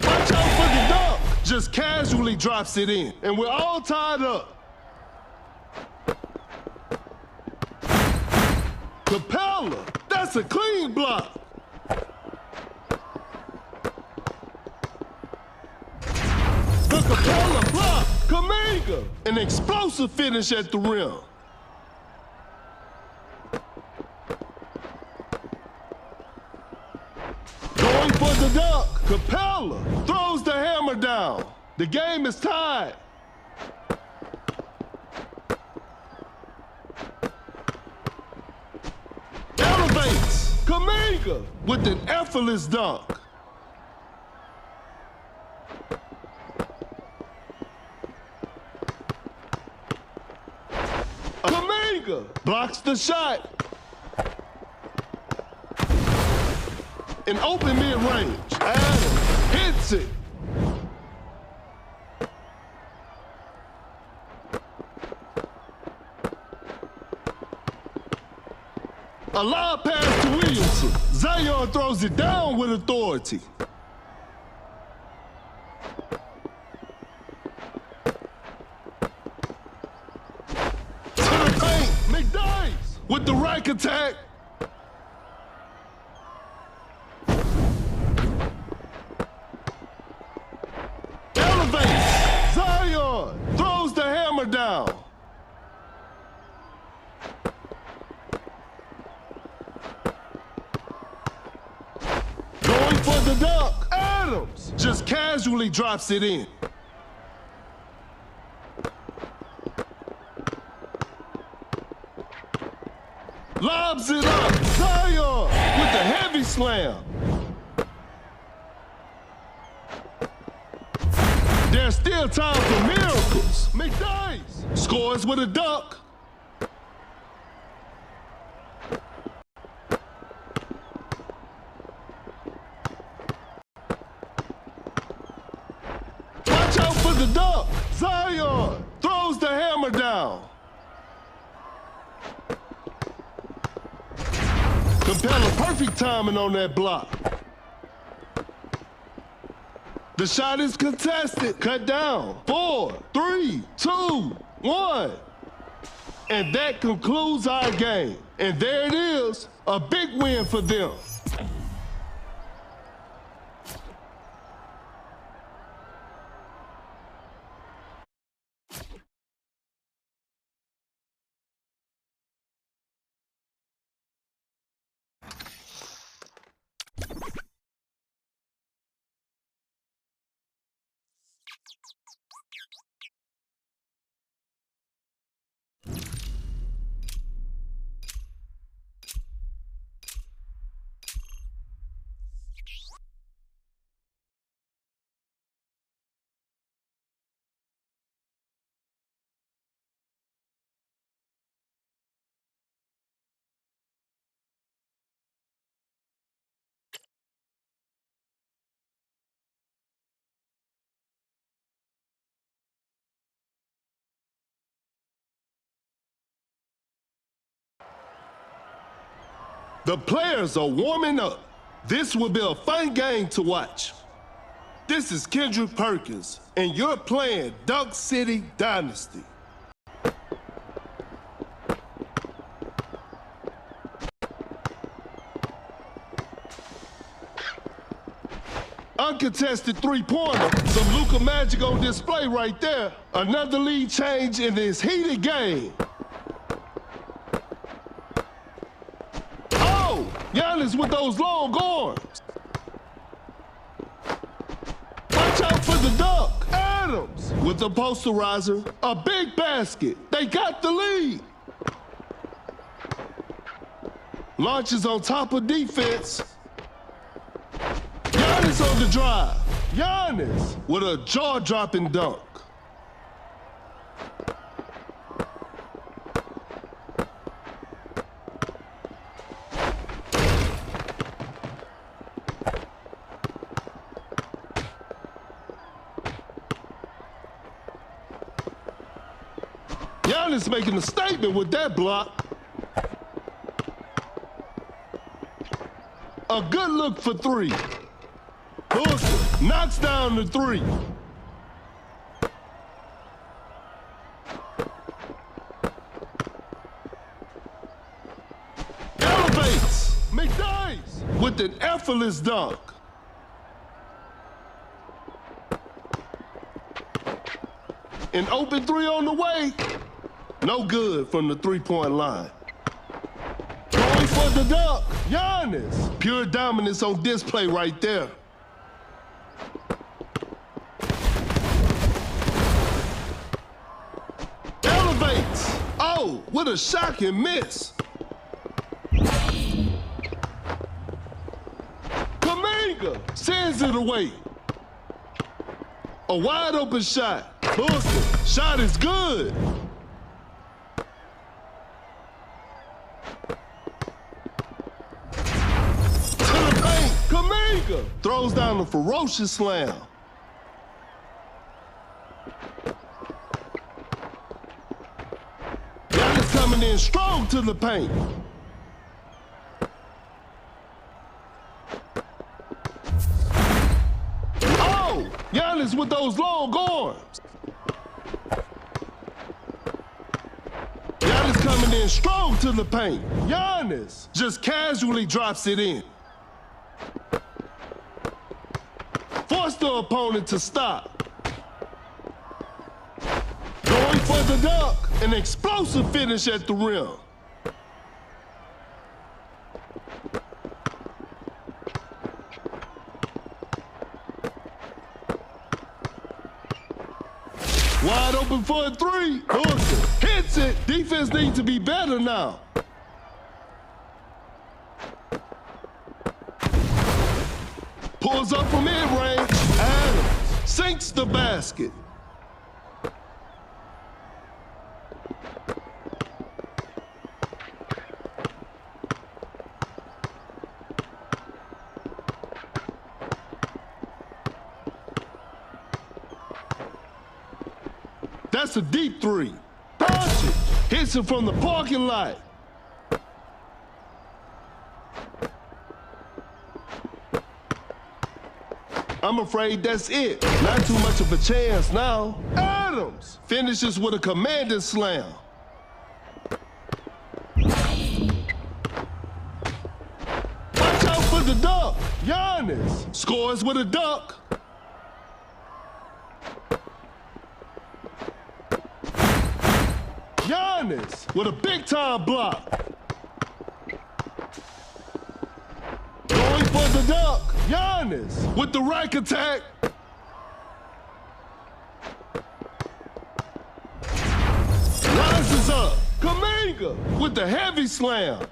Watch out for the dunk. Just casually drops it in, and we're all tied up. Capella, that's a clean block. The Capella block. Kaminga, an explosive finish at the rim. Going for the dunk, Capella throws the hammer down. The game is tied. Elevates, Kaminga with an effortless dunk. Kaminga blocks the shot. An open mid-range. Adams hits it. A lob pass to Williamson. Zion throws it down with authority. With the rack attack. Elevates. Zion throws the hammer down. Going for the dunk. Adams just casually drops it in. Lobs it up. Zion with the heavy slam. There's still time for miracles. McDice scores with a dunk. Watch out for the dunk. Zion throws the hammer down. Capella, perfect timing on that block. The shot is contested. Cut down. 4, 3, 2, 1. And that concludes our game. And there it is, a big win for them. The players are warming up. This will be a fun game to watch. This is Kendrick Perkins, and you're playing Dunk City Dynasty. Uncontested three-pointer, some Luka magic on display right there. Another lead change in this heated game. Giannis with those long arms. Watch out for the dunk. Adams with the posterizer. A big basket. They got the lead. Launches on top of defense. Giannis Giannis on the drive. Giannis with a jaw-dropping dunk. Giannis making a statement with that block. A good look for three. Booker knocks down the three. Elevates. McDice with an effortless dunk. An open three on the way. No good from the three-point line. Going for the dunk. Giannis. Pure dominance on display right there. Elevates. Oh, what a shocking miss. Kaminga sends it away. A wide open shot. Booker. Shot is good. Kaminga throws down a ferocious slam. Giannis coming in strong to the paint. Oh, Giannis with those long arms. Giannis coming in strong to the paint. Giannis just casually drops it in. Force the opponent to stop. Going for the dunk. An explosive finish at the rim. Wide open for a three. Booker hits it. Defense needs to be better now. Pulls up from mid-range. Adams sinks the basket. That's a deep three. Punch it. Hits it from the parking lot. I'm afraid that's it. Not too much of a chance now. Adams finishes with a commanding slam. Watch out for the dunk. Giannis scores with a dunk. Giannis with a big-time block. Going for the dunk. Giannis with the rack attack. Rises up. Kaminga with the heavy slam.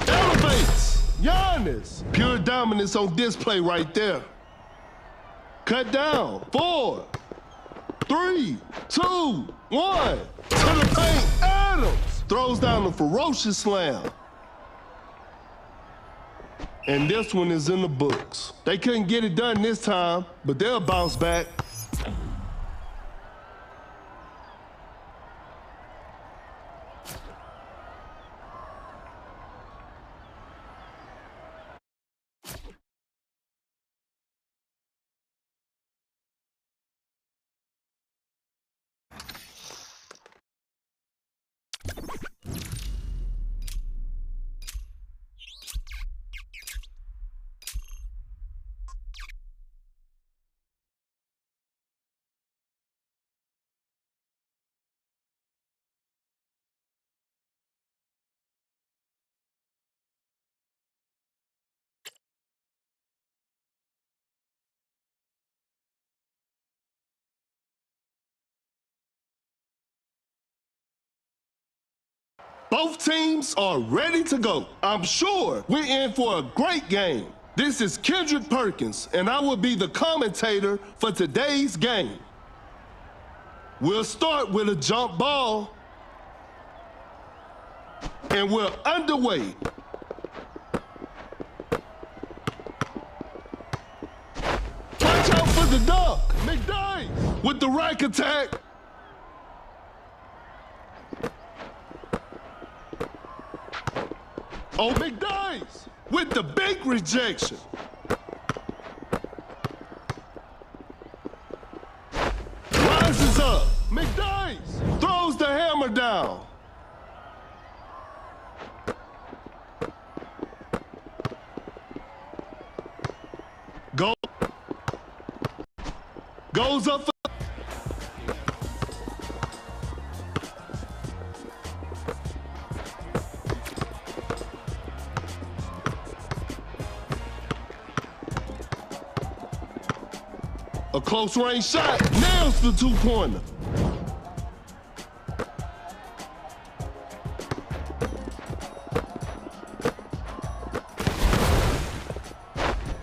Elevates. Giannis. Pure dominance on display right there. Cut down. 4, 3, 2, 1. To the paint. Adams throws down a ferocious slam. And this one is in the books. They couldn't get it done this time, but they'll bounce back. Both teams are ready to go. I'm sure we're in for a great game. This is Kendrick Perkins, and I will be the commentator for today's game. We'll start with a jump ball, and we're underway. Watch out for the duck. McDyess with the rack attack. Oh, McDyess with the big rejection. Rises up. McDyess throws the hammer down. Goes up for a close range shot, nails the two-pointer.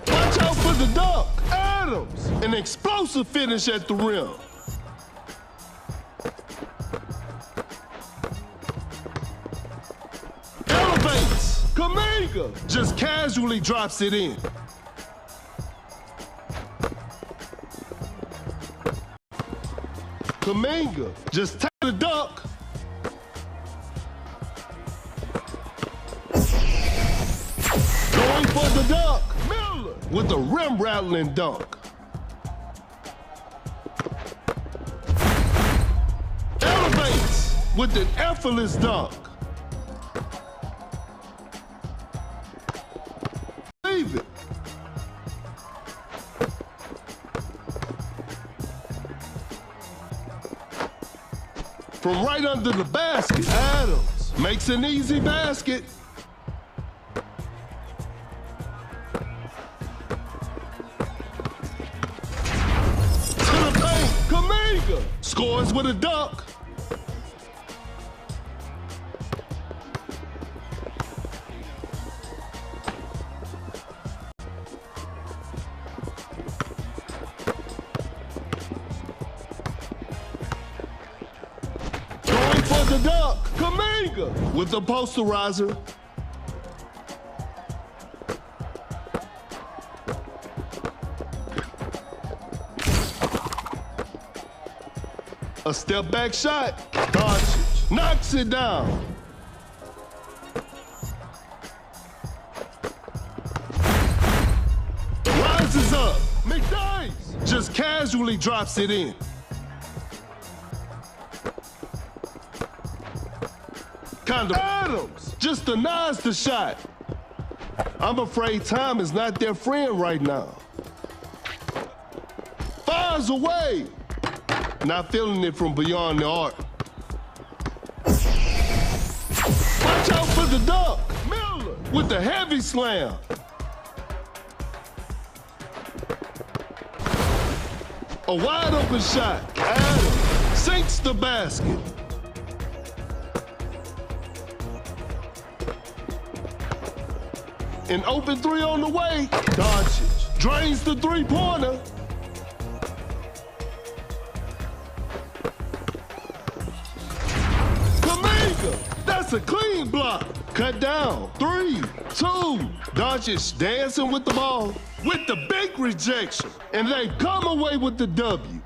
Watch out for the dunk. Adams, an explosive finish at the rim. Elevates. Kaminga just casually drops it in. Kaminga just take the dunk. Going for the dunk. Miller with a rim-rattling dunk. Elevates with an effortless dunk. Leave it. From right under the basket, Adams makes an easy basket. To the paint, Kaminga scores with a dunk. For the dunk, Kaminga with the posterizer. A step back shot, Doncic knocks it down. Rises up, McDyess just casually drops it in. Adams just denies the shot. I'm afraid time is not their friend right now. Fires away. Not feeling it from beyond the arc. Watch out for the dunk. Miller with the heavy slam. A wide open shot. Adams sinks the basket. An open three on the way. Doncic drains the three-pointer. Kaminga, that's a clean block. Cut down. 3, 2. Doncic dancing with the ball with the big rejection. And they come away with the W.